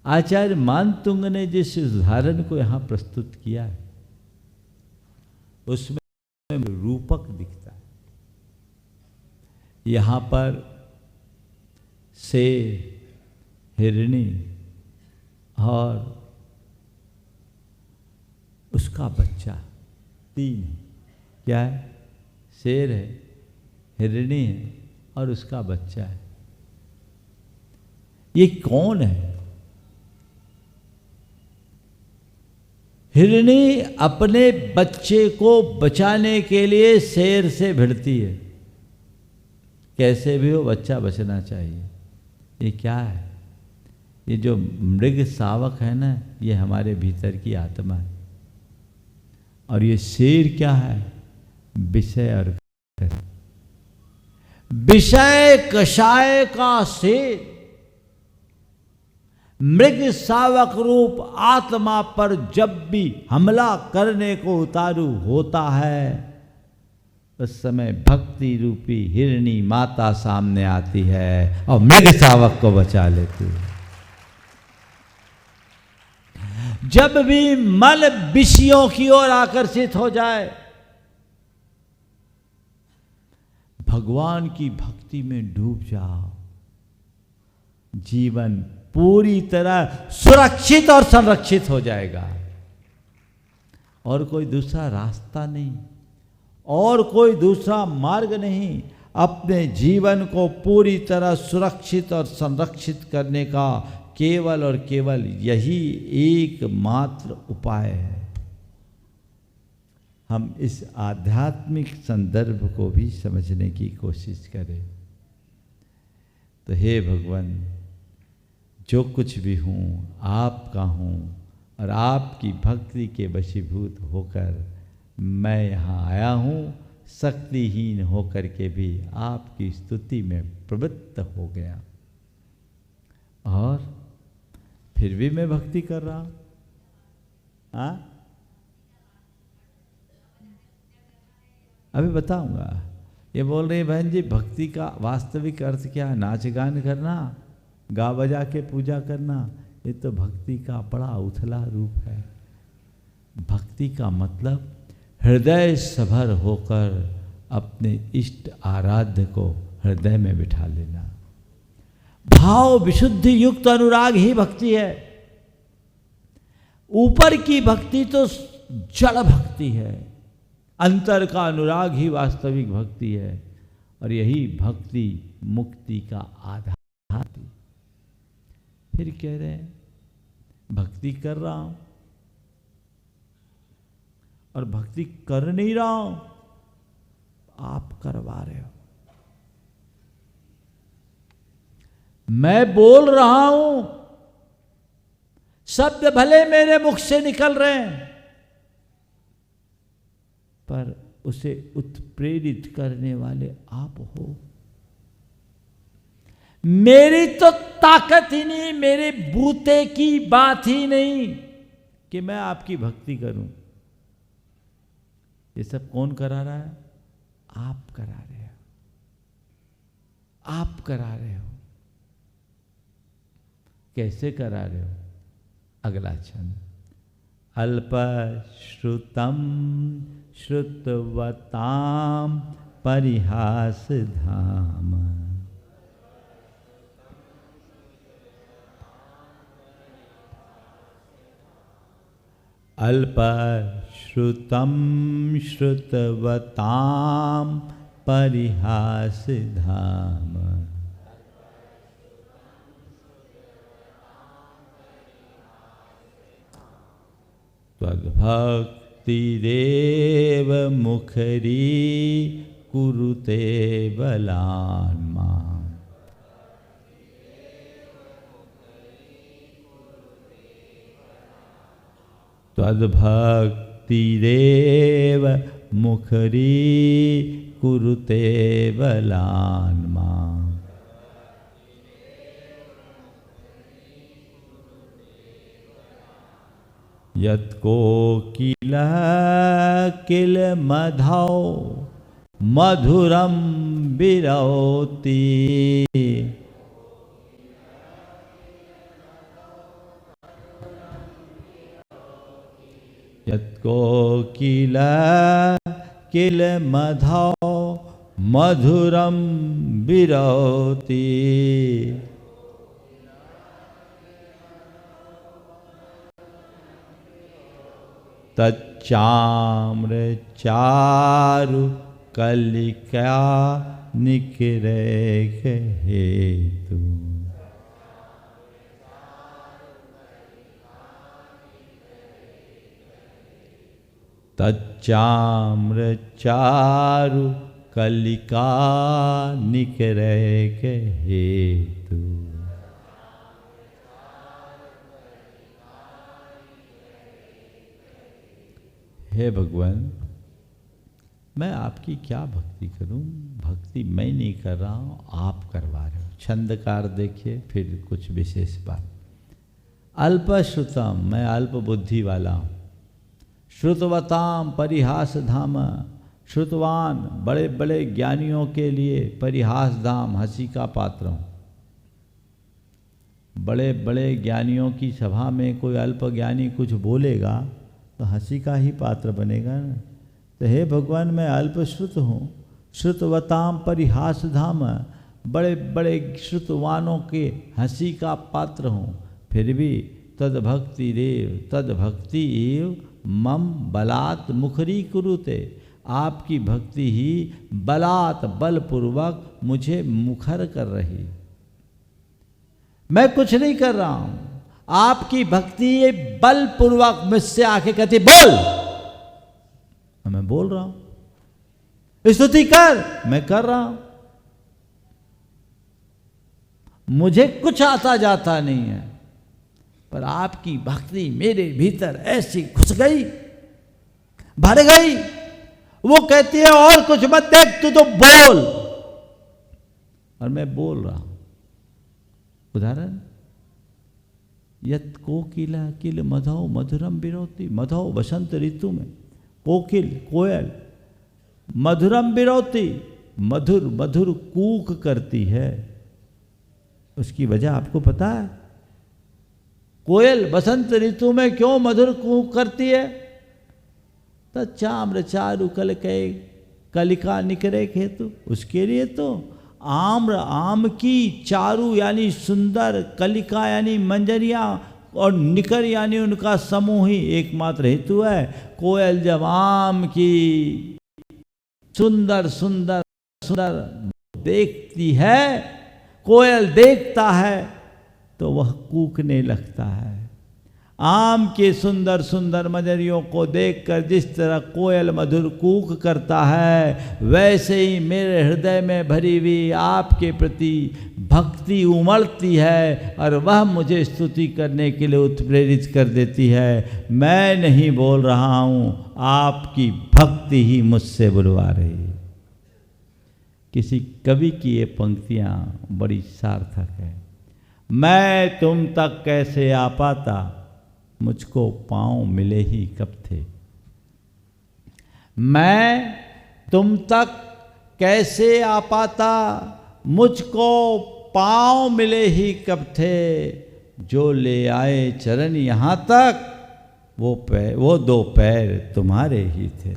E: आचार्य मानतुंग ने जिस उदाहरण को यहाँ प्रस्तुत किया है उसमें रूपक दिखता है। यहाँ पर शेर, हिरनी और उसका बच्चा, तीन है। क्या है? शेर है, हिरनी है और उसका बच्चा है। ये कौन है? हिरनी अपने बच्चे को बचाने के लिए शेर से भिड़ती है, कैसे भी हो बच्चा बचना चाहिए। ये क्या है? ये जो मृग शावक है ना, ये हमारे भीतर की आत्मा है। और ये शेर क्या है? विषय और विषय कषाय का शेर मृग शावक रूप आत्मा पर जब भी हमला करने को उतारू होता है, उस समय भक्ति रूपी हिरनी माता सामने आती है और मृग शावक को बचा लेती है। जब भी मन विषयों की ओर आकर्षित हो जाए, भगवान की भक्ति में डूब जाओ, जीवन पूरी तरह सुरक्षित और संरक्षित हो जाएगा। और कोई दूसरा रास्ता नहीं, और कोई दूसरा मार्ग नहीं। अपने जीवन को पूरी तरह सुरक्षित और संरक्षित करने का केवल और केवल यही एकमात्र उपाय है। हम इस आध्यात्मिक संदर्भ को भी समझने की कोशिश करें। तो हे भगवान, जो कुछ भी हूँ आपका हूँ और आपकी भक्ति के वशीभूत होकर मैं यहाँ आया हूँ, शक्तिहीन होकर के भी आपकी स्तुति में प्रवृत्त हो गया और फिर भी मैं भक्ति कर रहा हूँ। हाँ, अभी बताऊंगा। ये बोल रही बहन जी, भक्ति का वास्तविक अर्थ क्या है? नाच गान करना, गा बजा के पूजा करना, ये तो भक्ति का बड़ा उथला रूप है। भक्ति का मतलब हृदय सभर होकर अपने इष्ट आराध्य को हृदय में बिठा लेना। भाव विशुद्धि युक्त अनुराग ही भक्ति है। ऊपर की भक्ति तो जड़ भक्ति है, अंतर का अनुराग ही वास्तविक भक्ति है। और यही भक्ति मुक्ति का आधार है। फिर कह रहे हैं भक्ति कर रहा हूं, और भक्ति कर नहीं रहा हूं, आप करवा रहे हो। मैं बोल रहा हूं, शब्द भले मेरे मुख से निकल रहे हैं, पर उसे उत्प्रेरित करने वाले आप हो। मेरी तो ताकत ही नहीं, मेरे बूते की बात ही नहीं कि मैं आपकी भक्ति करूं। ये सब कौन करा रहा है? आप करा रहे हो, आप करा रहे हो। कैसे करा रहे हो? अगला छंद। अल्प श्रुतम श्रुतवताम परिहास धाम। अल्प श्रुतम श्रुतवताम परिहास धाम। त्वद्भक्तिरेव मुखरी कुरुते बलान्मा। त्वद्भक्तिरेव मुखरी कुरुते बलान्मा। यत्कोकिलः किल मधौ मधुरं विरौति। यत्कोकिलः किल मधौ मधुरं विरौति। तच्चाम्र चारु कलिका निकरेख हेतु। तच्चाम्र चारु कलिका निकरेख हेतु। हे भगवान, मैं आपकी क्या भक्ति करूं? भक्ति मैं नहीं कर रहा हूं, आप करवा रहे हो। छंदकार देखिए, फिर कुछ विशेष बात। अल्प श्रुतम, मैं अल्प बुद्धि वाला हूं। श्रुतवताम परिहास धाम, श्रुतवान बड़े बड़े ज्ञानियों के लिए परिहास धाम, हंसी का पात्र हूं। बड़े बड़े ज्ञानियों की सभा में कोई अल्प ज्ञानी कुछ बोलेगा तो हंसी का ही पात्र बनेगा ना। तो हे भगवान, मैं अल्पश्रुत हूँ, श्रुतवताम परिहास धाम, बड़े बड़े श्रुतवानों के हंसी का पात्र हूँ। फिर भी तद्भक्ति एव मम बलात् मुखरी कुरुते, आपकी भक्ति ही बलात् बलपूर्वक मुझे मुखर कर रही। मैं कुछ नहीं कर रहा हूँ, आपकी भक्ति ये बलपूर्वक मुझसे आके कहती बोल, मैं बोल रहा हूं। स्तुति कर, मैं कर रहा हूं। मुझे कुछ आता जाता नहीं है, पर आपकी भक्ति मेरे भीतर ऐसी घुस गई, भर गई। वो कहती है और कुछ मत देख, तू तो बोल, और मैं बोल रहा हूं। उदाहरण, यत कोकिला किल मधौ मधुरम विरौति। मधौ बसंत ऋतु में कोकिल कोयल मधुरम विरौति, मधुर मधुर कूक करती है। उसकी वजह आपको पता है? कोयल बसंत ऋतु में क्यों मधुर कूक करती है? तो चाम्र चारु कल के कलिका निकरे हेतु, उसके लिए तो आम्र, आम की, चारु यानी सुंदर, कलिका यानी मंजरियाँ, और निकर यानी उनका समूह ही एकमात्र हेतु है। कोयल जब आम की सुंदर सुंदर सुंदर देखती है, कोयल देखता है तो वह कूकने लगता है। आम के सुंदर सुंदर मजरियों को देखकर जिस तरह कोयल मधुर कूक करता है, वैसे ही मेरे हृदय में भरी हुई आपके प्रति भक्ति उमड़ती है और वह मुझे स्तुति करने के लिए उत्प्रेरित कर देती है। मैं नहीं बोल रहा हूँ, आपकी भक्ति ही मुझसे बुलवा रही है। किसी कवि की ये पंक्तियाँ बड़ी सार्थक है। मैं तुम तक कैसे आ पाता, मुझको पाँव मिले ही कब थे। मैं तुम तक कैसे आ पाता, मुझको पाँव मिले ही कब थे। जो ले आए चरण यहाँ तक, वो दो पैर तुम्हारे ही थे।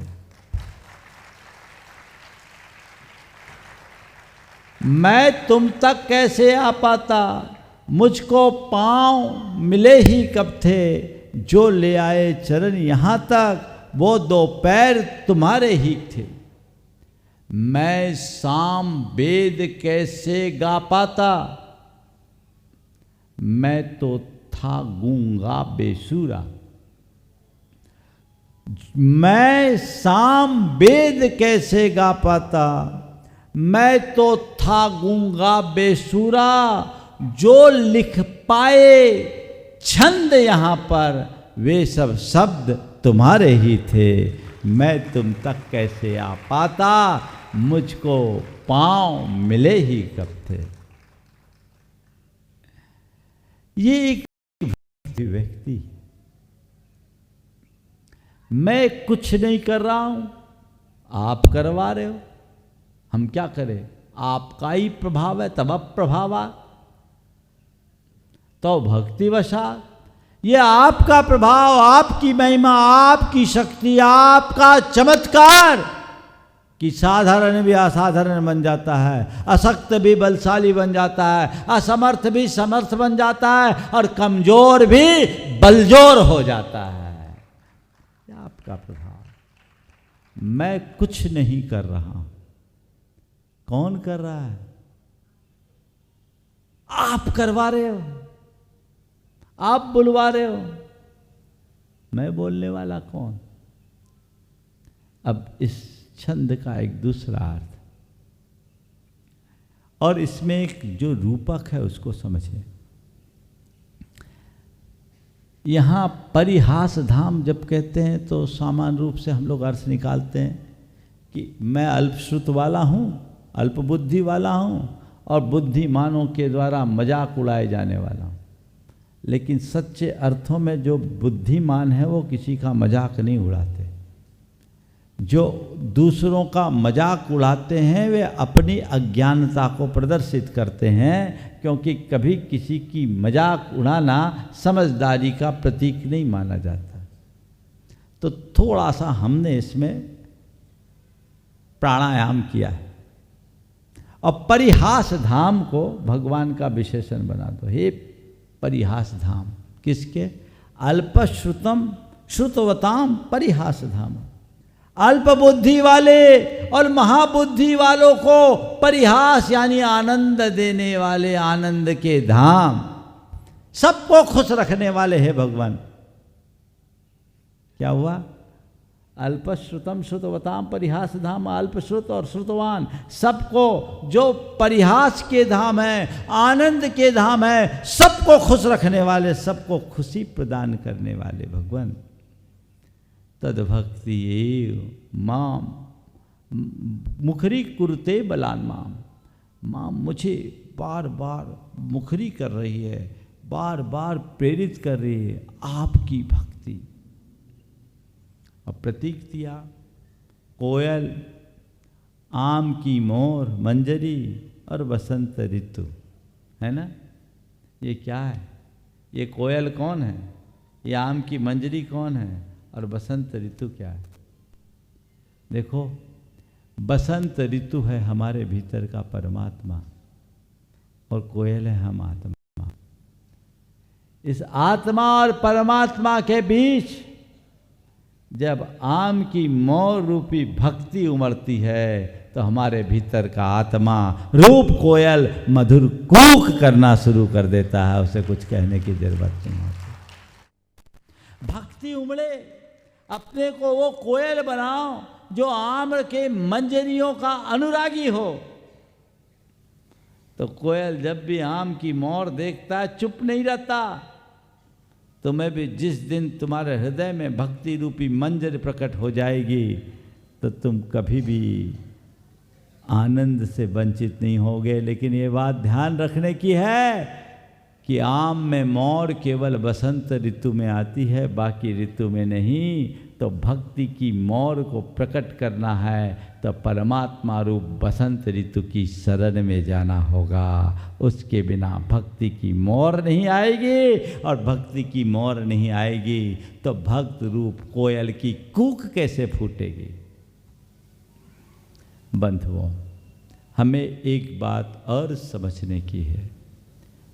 E: मैं तुम तक कैसे आ पाता, मुझको पाँव मिले ही कब थे। जो ले आए चरण यहाँ तक, वो दो पैर तुम्हारे ही थे। मैं साम वेद कैसे गा पाता, मैं तो था गूंगा बेसुरा। मैं साम वेद कैसे गा पाता, मैं तो था गूंगा बेसुरा। जो लिख पाए छंद यहाँ पर, वे सब शब्द तुम्हारे ही थे। मैं तुम तक कैसे आ पाता, मुझको पाँव मिले ही कब थे। ये एक व्यक्ति, मैं कुछ नहीं कर रहा हूं, आप करवा रहे हो, हम क्या करें। आपका ही प्रभाव है, तब प्रभाव आ तो भक्तिवशात। ये आपका प्रभाव, आपकी महिमा, आपकी शक्ति, आपका चमत्कार कि साधारण भी असाधारण बन जाता है, अशक्त भी बलशाली बन जाता है, असमर्थ भी समर्थ बन जाता है और कमजोर भी बलजोर हो जाता है। ये आपका प्रभाव। मैं कुछ नहीं कर रहा हूं, कौन कर रहा है। आप करवा रहे हो, आप बुलवा रहे हो, मैं बोलने वाला कौन। अब इस छंद का एक दूसरा अर्थ, और इसमें एक जो रूपक है उसको समझें। यहां परिहास धाम जब कहते हैं तो सामान्य रूप से हम लोग अर्थ निकालते हैं कि मैं अल्पश्रुत वाला हूं, अल्पबुद्धि वाला हूं और बुद्धिमानों के द्वारा मजाक उड़ाए जाने वाला हूं। लेकिन सच्चे अर्थों में जो बुद्धिमान है वो किसी का मजाक नहीं उड़ाते। जो दूसरों का मजाक उड़ाते हैं वे अपनी अज्ञानता को प्रदर्शित करते हैं, क्योंकि कभी किसी की मजाक उड़ाना समझदारी का प्रतीक नहीं माना जाता। तो थोड़ा सा हमने इसमें प्राणायाम किया है और परिहास धाम को भगवान का विशेषण बना दो। हे परिहास धाम, किसके। अल्पश्रुतम श्रुतवताम परिहास धाम। अल्प बुद्धि वाले और महाबुद्धि वालों को परिहास यानी आनंद देने वाले आनंद के धाम, सबको खुश रखने वाले हैं भगवान। क्या हुआ। अल्पश्रुतम श्रुतवताम परिहास धाम। अल्पश्रुत और श्रुतवान सबको, जो परिहास के धाम है, आनंद के धाम है, सबको खुश रखने वाले, सबको खुशी प्रदान करने वाले भगवान। तद्भक्ति एव माम मुखरी कुरुते बलान माम। माम मुझे बार बार मुखरी कर रही है, बार बार प्रेरित कर रही है आपकी भक्ति। और प्रतीक दिया कोयल, आम की मोर, मंजरी और बसंत ऋतु, है ना। ये क्या है। ये कोयल कौन है, ये आम की मंजरी कौन है और बसंत ऋतु क्या है। देखो, बसंत ऋतु है हमारे भीतर का परमात्मा और कोयल है हम आत्मा। इस आत्मा और परमात्मा के बीच जब आम की मोर रूपी भक्ति उमड़ती है तो हमारे भीतर का आत्मा रूप कोयल मधुर कूक करना शुरू कर देता है। उसे कुछ कहने की जरूरत नहीं होती। भक्ति उमड़े, अपने को वो कोयल बनाओ जो आम्र के मंजरियों का अनुरागी हो। तो कोयल जब भी आम की मोर देखता है चुप नहीं रहता। तो मैं भी जिस दिन तुम्हारे हृदय में भक्ति रूपी मंजर प्रकट हो जाएगी तो तुम कभी भी आनंद से वंचित नहीं होगे। लेकिन ये बात ध्यान रखने की है कि आम में मोर केवल बसंत ऋतु में आती है, बाकी ऋतु में नहीं। तो भक्ति की मोर को प्रकट करना है तो परमात्मा रूप बसंत ऋतु की शरण में जाना होगा। उसके बिना भक्ति की मोर नहीं आएगी, और भक्ति की मोर नहीं आएगी तो भक्त रूप कोयल की कूक कैसे फूटेगी। बंधुओं, हमें एक बात और समझने की है,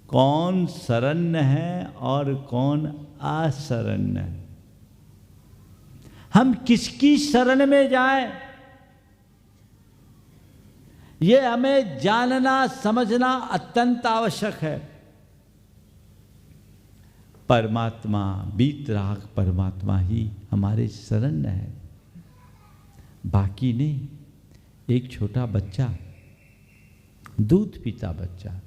E: कौन शरण्य है और कौन अशरण्य है। हम किसकी शरण में जाएं, ये हमें जानना समझना अत्यंत आवश्यक है। परमात्मा, बीतराग परमात्मा ही हमारे शरण्य है, बाकी नहीं। एक छोटा बच्चा, दूध पीता बच्चा,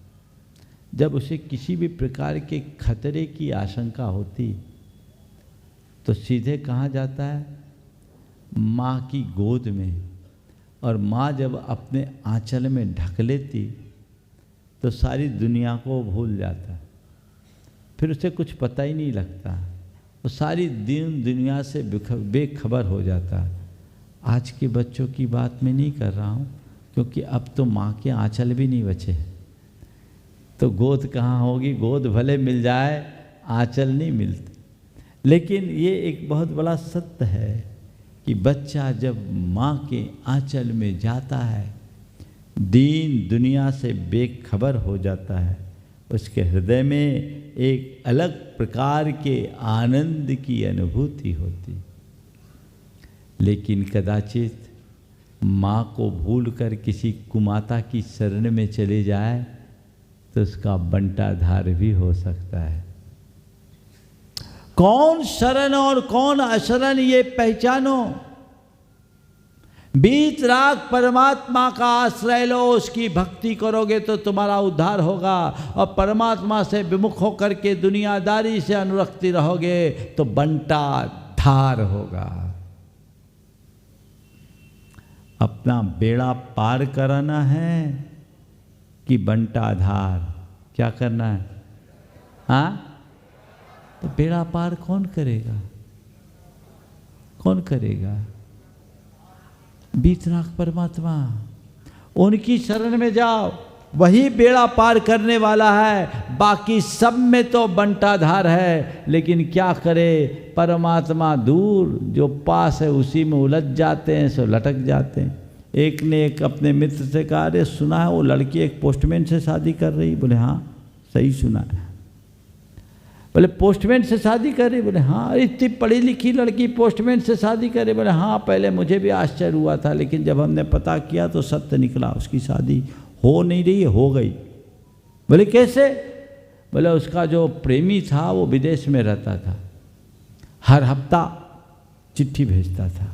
E: जब उसे किसी भी प्रकार के खतरे की आशंका होती तो सीधे कहाँ जाता है, माँ की गोद में। और माँ जब अपने आंचल में ढक लेती तो सारी दुनिया को भूल जाता, फिर उसे कुछ पता ही नहीं लगता, वो सारी दुनिया से बेखबर हो जाता। आज के बच्चों की बात मैं नहीं कर रहा हूँ, क्योंकि अब तो माँ के आंचल भी नहीं बचे, तो गोद कहाँ होगी। गोद भले मिल जाए, आंचल नहीं मिलती। लेकिन ये एक बहुत बड़ा सत्य है कि बच्चा जब माँ के आंचल में जाता है, दीन दुनिया से बेखबर हो जाता है, उसके हृदय में एक अलग प्रकार के आनंद की अनुभूति होती। लेकिन कदाचित माँ को भूलकर किसी कुमाता की शरण में चले जाए तो उसका बंटाधार भी हो सकता है। कौन शरण और कौन अशरण ये पहचानो। बीतराग परमात्मा का आश्रय लो, उसकी भक्ति करोगे तो तुम्हारा उद्धार होगा। और परमात्मा से विमुख होकर के दुनियादारी से अनुरक्ति रहोगे तो बंटाधार होगा। अपना बेड़ा पार कराना है कि बंटाधार, क्या करना है? हाँ, तो बेड़ा पार कौन करेगा? कौन करेगा? बीतराग परमात्मा, उनकी शरण में जाओ, वही बेड़ा पार करने वाला है। बाकी सब में तो बंटाधार है, लेकिन क्या करे, परमात्मा दूर, जो पास है उसी में उलझ जाते हैं, सो लटक जाते हैं। एक ने एक अपने मित्र से कहा, अरे सुना है वो लड़की एक पोस्टमैन से शादी कर रही? बोले हाँ सही सुना है। बोले पोस्टमैन से शादी कर रही? बोले हाँ। इतनी पढ़ी लिखी लड़की पोस्टमैन से शादी करे? बोले हाँ, पहले मुझे भी आश्चर्य हुआ था, लेकिन जब हमने पता किया तो सत्य निकला, उसकी शादी हो नहीं रही है, हो गई। बोले कैसे? बोले उसका जो प्रेमी था वो विदेश में रहता था, हर हफ्ता चिट्ठी भेजता था।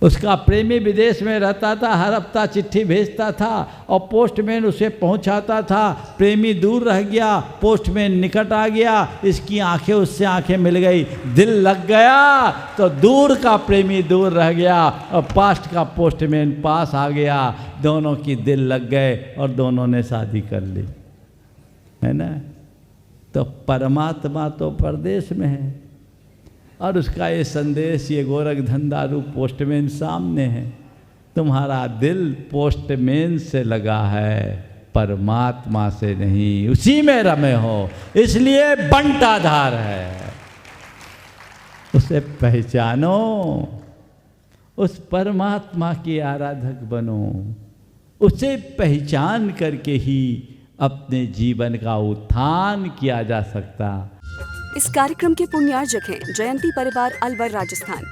E: उसका प्रेमी विदेश में रहता था, हर हफ्ता चिट्ठी भेजता था और पोस्टमैन उसे पहुंचाता था। प्रेमी दूर रह गया, पोस्टमैन निकट आ गया, इसकी आंखें उससे आंखें मिल गई, दिल लग गया। तो दूर का प्रेमी दूर रह गया और पास का पोस्टमैन पास आ गया, दोनों की दिल लग गए और दोनों ने शादी कर ली, है ना। तो परमात्मा तो परदेश में है और उसका ये संदेश, ये गोरख धंधा रूप पोस्टमैन सामने है। तुम्हारा दिल पोस्टमैन से लगा है, परमात्मा से नहीं, उसी में रमे हो, इसलिए बंटाधार है। उसे पहचानो, उस परमात्मा के आराधक बनो। उसे पहचान करके ही अपने जीवन का उत्थान किया जा सकता।
A: इस कार्यक्रम के पुण्यार्जक हैं जयंती परिवार अलवर राजस्थान।